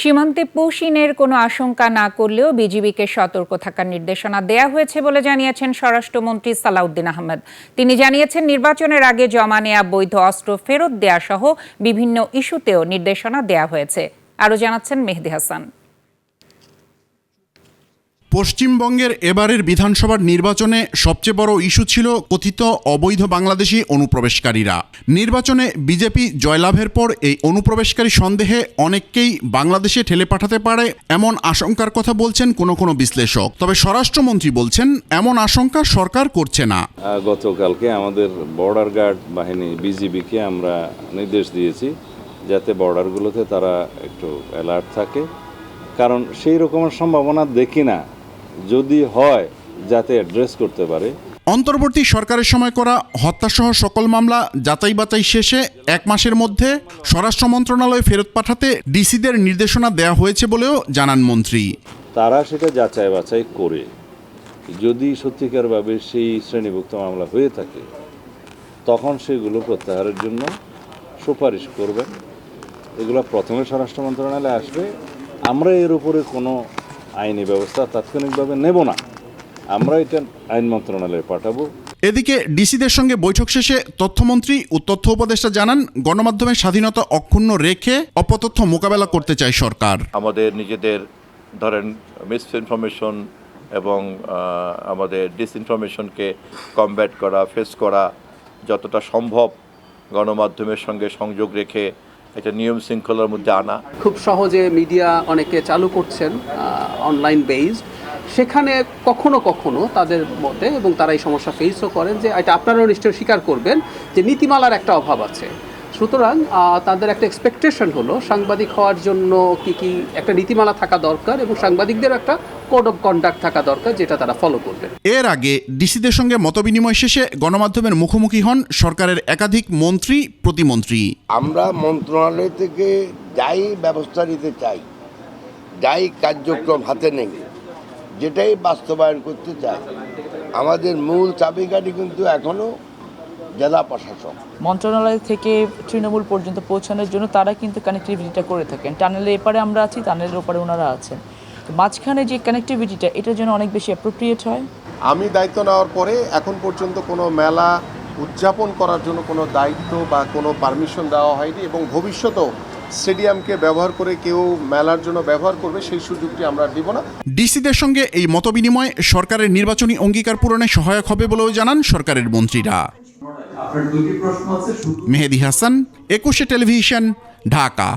সীমান্তে পুশিনের কোনো আশঙ্কা না করলেও বিজিবিকে সতর্ক থাকার নির্দেশনা দেয়া হয়েছে বলে জানিয়েছেন স্বরাষ্ট্রমন্ত্রী সালাউদ্দিন আহমেদ। তিনি জানিয়েছেন, নির্বাচনের আগে জমা নেয়া বৈধ অস্ত্র ফেরত দেয়া সহ বিভিন্ন ইস্যুতেও নির্দেশনা দেয়া হয়েছে। আরও জানাচ্ছেন মেহেদী হাসান। পশ্চিমবঙ্গের এবারের বিধানসভার নির্বাচনে সবচেয়ে বড় ইস্যু ছিল কথিত অবৈধ বাংলাদেশি অনুপ্রবেশকারীরা। নির্বাচনে বিজেপি জয়লাভের পর এই অনুপ্রবেশকারী সন্দেহে অনেককেই বাংলাদেশে ঠেলে পাঠাতে পারে এমন আশঙ্কার কথা বলছেন কোনো বিশ্লেষক। তবে স্বরাষ্ট্রমন্ত্রী বলছেন, এমন আশঙ্কা সরকার করছে না। গতকালকে আমাদের বর্ডার গার্ড বাহিনী বিজিবিকে আমরা নির্দেশ দিয়েছি যাতে বর্ডারগুলোতে তারা একটু অ্যালার্ট থাকে, কারণ সেই রকমের সম্ভাবনা দেখি না, যদি হয় যাতে অ্যাড্রেস করতে পারে। অন্তর্বর্তী সরকারের সময় করা হত্যাসহ সকল মামলা যাচাই বাছাই শেষে 1 মাসের মধ্যে স্বরাষ্ট্র মন্ত্রণালয়ে ফেরত পাঠাতে ডিসিদের নির্দেশনা দেওয়া হয়েছে বলেও জানান মন্ত্রী। তারা সেটা যাচাই বাছাই করে যদি সত্যিকারভাবে সেই শ্রেণীভুক্ত মামলা হয়ে থাকে তখন সেগুলো প্রত্যাহারের জন্য সুপারিশ করবেন। এগুলো প্রথমে স্বরাষ্ট্র মন্ত্রণালয়ে আসবে। আমরা এর উপরে কোনো আইনি ব্যবস্থা তাৎক্ষণিকভাবে নেব না, আমরা এটা আইন মন্ত্রণালয়ে পাঠাবো। এদিকে ডিসিদের সঙ্গে বৈঠক শেষে তথ্যমন্ত্রী ও তথ্য উপদেষ্টা জানান, গণমাধ্যমের স্বাধীনতা অক্ষুণ্ণ রেখে অপতথ্য মোকাবেলা করতে চায় সরকার। আমাদের নিজেদের ধরেন মিসইনফরমেশন এবং আমাদের ডিসইনফরমেশনকে কমব্যাট করা, ফেস করা যতটা সম্ভব গণমাধ্যমের সঙ্গে সংযোগ রেখে একটা নিয়ম শৃঙ্খলার মধ্যে আনা। খুব সহজে মিডিয়া অনেকে চালু করছেন অনলাইন বেসড, সেখানে কখনো কখনো তাদের মতে, এবং তারা এই সমস্যা ফেসও করেন, যে এটা আপনারাও নিশ্চয়ই স্বীকার করবেন যে নীতিমালার একটা অভাব আছে। সুতরাং তাদের একটা এক্সপেকটেশন হলো সাংবাদিক হওয়ার জন্য কি একটা নীতিমালা থাকা দরকার এবং সাংবাদিকদের একটা কোড অফ কন্ডাক্ট থাকা দরকার, যেটা তারা ফলো করবে। এর আগে ডিসিদের সঙ্গে মতবিনিময় শেষে গণমাধ্যমের মুখোমুখি হন সরকারের একাধিক মন্ত্রী প্রতিমন্ত্রী। আমরা মন্ত্রণালয় থেকে যাই ব্যবস্থা নিতে চাই, যাই কার্যক্রম হাতে নেই, যেটাই বাস্তবায়ন করতে চাই, আমাদের মূল চাবিকাঠি কিন্তু এখনো জেলা প্রশাসন। মন্ত্রণালয় থেকে তৃণমূল পর্যন্ত পৌঁছানোর জন্য তারা কিন্তু কানেক্টিভিটিটা করে থাকেন। টানেলের এপারে আমরা আছি, টানেলের ওপারে ওনারা আছেন। মাঝখানে যে কানেক্টিভিটিটা, এটার জন্য অনেক বেশি অ্যাপ্রোপ্রিয়েট হয়। আমি দায়িত্ব নেওয়ার পরে এখন পর্যন্ত কোনো মেলা উদযাপন করার জন্য কোনো দায়িত্ব বা কোনো পারমিশন দেওয়া হয়নি, এবং ভবিষ্যতেও স্টেডিয়ামকে ব্যবহার করে কেউ মেলার জন্য ব্যবহার করবে সেই সুযোগটি আমরা দিব না। ডিসিদের সঙ্গে এই মতবিনিময় সরকারের নির্বাচনী অঙ্গীকার পূরণে সহায়ক হবে বলেও জানান সরকারের মন্ত্রীরা। মেহেদী হাসান, 21 টেলিভিশন, ঢাকা।